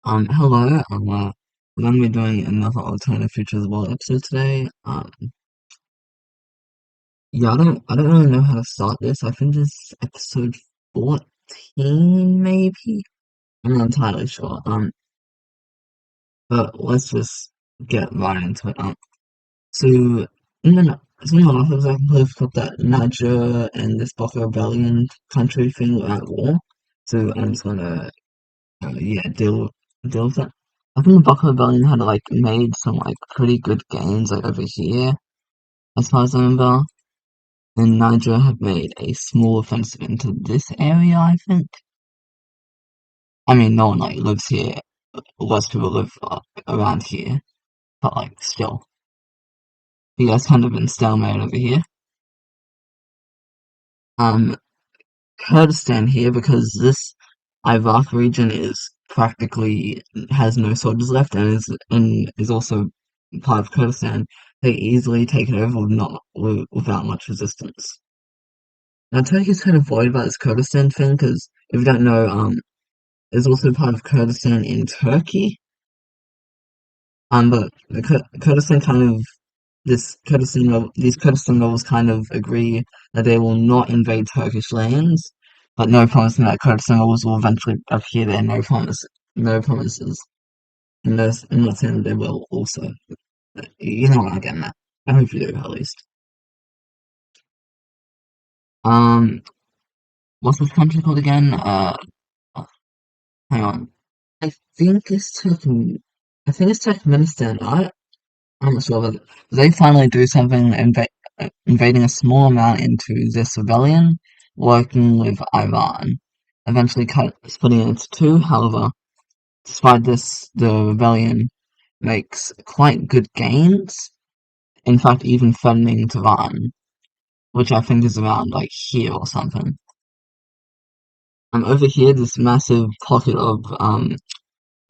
Hello. We're gonna be doing another Alternative Futures World episode today. Yeah, I don't really know how to start this. I think this is episode 14, maybe. I'm not entirely sure. But let's just get right into it. So in the last episode, I completely forgot that Niger and this Boko Rebellion country thing were at war. So I'm just gonna, yeah, deal with that. I think the Boko Rebellion had like made some like pretty good gains like over here, as far as I remember. And Niger had made a small offensive into this area, I think. I mean, no one like lives here. Less people live around here, but like still, you guys kind of in stalemate over here. Um, Kurdistan here because this Iraq region is practically has no soldiers left and is also part of Kurdistan. They easily take it over without much resistance. Now Turkey's kind of worried about this Kurdistan thing because if you don't know, there's also part of Kurdistan in Turkey. But Kurdistan kind of these Kurdistan rebels kind of agree that they will not invade Turkish lands, but no promising that Kurdistan rebels will eventually appear there. No promises. And I'm not saying that they will also. You know what I'm getting at. I hope you do, at least. Um, what's this country called again? Hang on. I think it's Turkey. I think it's Turkmenistan. I'm not sure, but they finally do something, invading a small amount into this rebellion, working with Iran. Eventually splitting it into two. However, despite this, the rebellion makes quite good gains. In fact, even threatening Tehran, which I think is around like here or something. Over here, this massive pocket of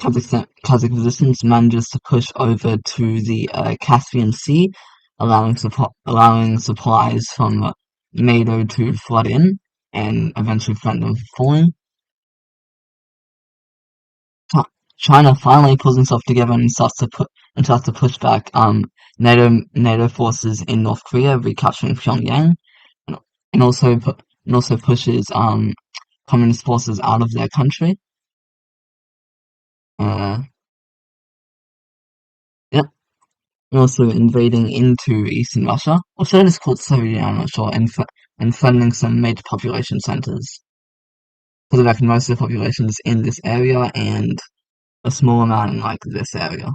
Kazakh resistance manages to push over to the Caspian Sea, allowing supplies from NATO to flood in and eventually prevent them from falling. China finally pulls itself together and starts to push back NATO forces in North Korea, recapturing Pyongyang, and, and also and also pushes communist forces out of their country. Uh, yep. Also invading into eastern Russia, or should I just call it Soviet, I'm not sure, and threatening some major population centers. Because I reckon most of the population is in this area and a small amount in like this area.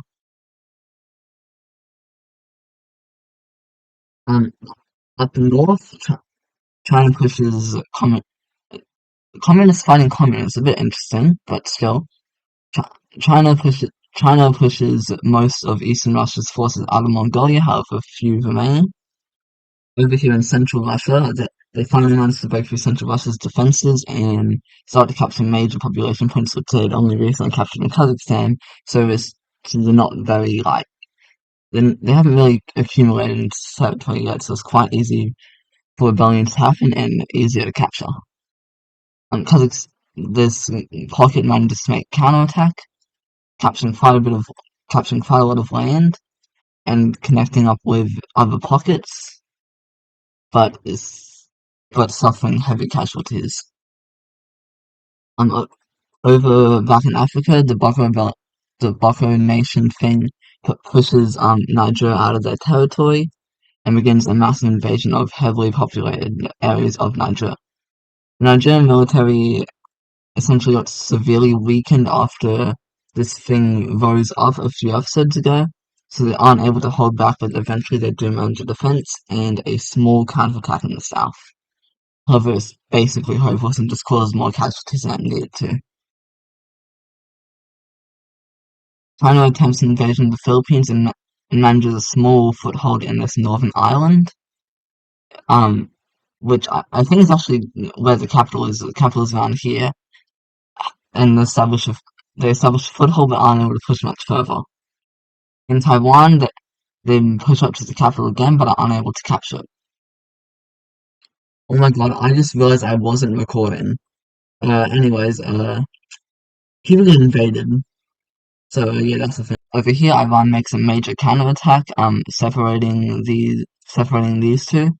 Um, at the north, China pushes communists fighting communists, a bit interesting, but still. China pushes most of eastern Russia's forces out of Mongolia, however few remain. Over here in central Russia, they finally managed to break through central Russia's defenses and start to capture major population points, which they'd only recently captured in Kazakhstan. So they're not very like they haven't really accumulated into territory yet, so it's quite easy for rebellion to happen and easier to capture. Kazakhs this pocket manages to make counterattack, capturing quite a bit of capturing quite a lot of land and connecting up with other pockets, but is but suffering heavy casualties. Over back in Africa, the Boko Nation thing pushes Niger out of their territory and begins a massive invasion of heavily populated areas of Niger. Nigerian military essentially got severely weakened after this thing rose up a few episodes ago, so they aren't able to hold back, but eventually they do manage a defense and a small counterattack in the south. However, it's basically hopeless and just causes more casualties than it needed to. China attempts an invasion of the Philippines and manages a small foothold in this northern island, um, which I think is actually where the capital is. The capital is around here, and they establish a foothold but aren't able to push much further. In Taiwan, they push up to the capital again but are unable to capture it. Oh my god, I just realized I wasn't recording. Anyways, people get invaded. So yeah, that's the thing. Over here, Iran makes a major counterattack, separating these two,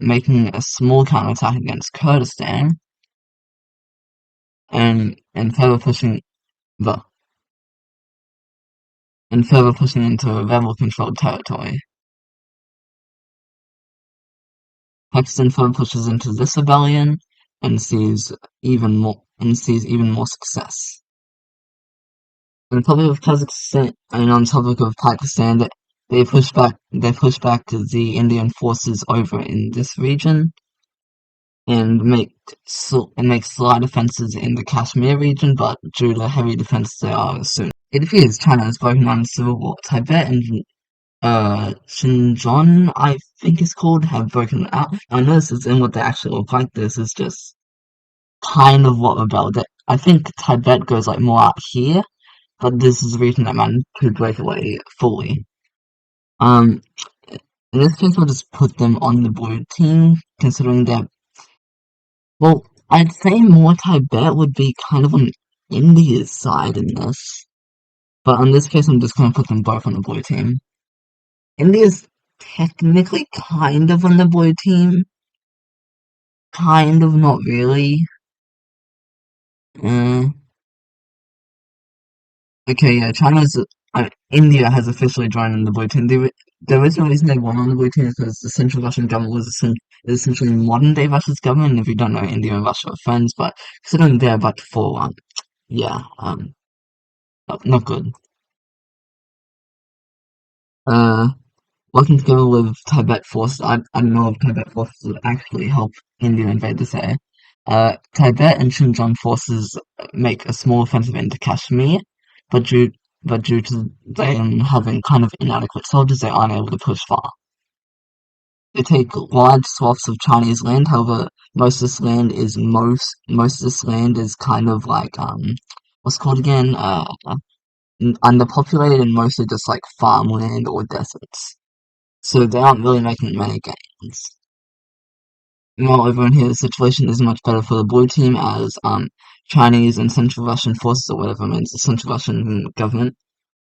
making a small counterattack against Kurdistan, and the further pushing into rebel-controlled territory. Pakistan further pushes into this rebellion and sees even more success. On the topic of Kazakhstan and on the topic of Pakistan, they push back the Indian forces over in this region and make slight offenses in the Kashmir region, but due to heavy defense they are soon. It appears China has broken out in civil war. Tibet and Xinjiang, I think it's called, have broken out. I know this isn't what they actually look like. This is just kind of what rebelled. I think Tibet goes like more out here, but this is the region that managed to break away fully. Um, in this case, we'll just put them on the blue team, considering they're, well, I'd say more Tibet would be kind of on India's side in this, but in this case, I'm just gonna put them both on the blue team. India's technically kind of on the blue team, kind of, not really. Uh, okay, yeah, India has officially joined in the blue team. The original reason they won on the blue team is because the Central Russian government is essentially modern day Russia's government. And if you don't know, India and Russia are friends, but considering they're about to fall, yeah, not good. Uh, Working together with Tibet forces, I don't know if Tibet forces would actually help India invade this area. Tibet and Xinjiang forces make a small offensive into Kashmir, but due to them having kind of inadequate soldiers, they aren't able to push far. They take large swaths of Chinese land, however, most of this land is kind of like what's it called again? Underpopulated and mostly just like farmland or deserts. So they aren't really making many gains. Meanwhile, over in here, the situation is much better for the blue team as Chinese and Central Russian forces, or whatever means the Central Russian government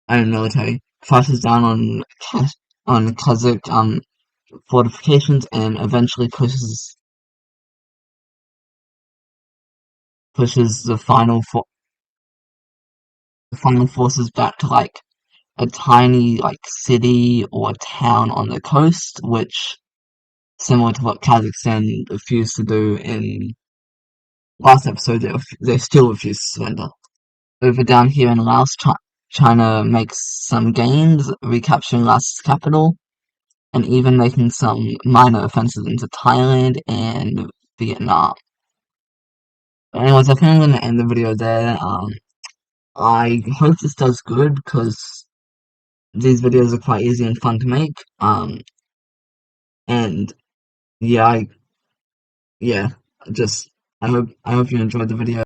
and military, crashes down on Kazakh fortifications and eventually pushes the final forces back to like a tiny like city or town on the coast, which similar to what Kazakhstan refused to do in last episode, they still refuse to surrender. Over down here in Laos, China makes some gains, recapturing Laos's capital, and even making some minor offensives into Thailand and Vietnam. But anyways, I think I'm going to end the video there. I hope this does good because these videos are quite easy and fun to make. And yeah, yeah, just I hope you enjoyed the video.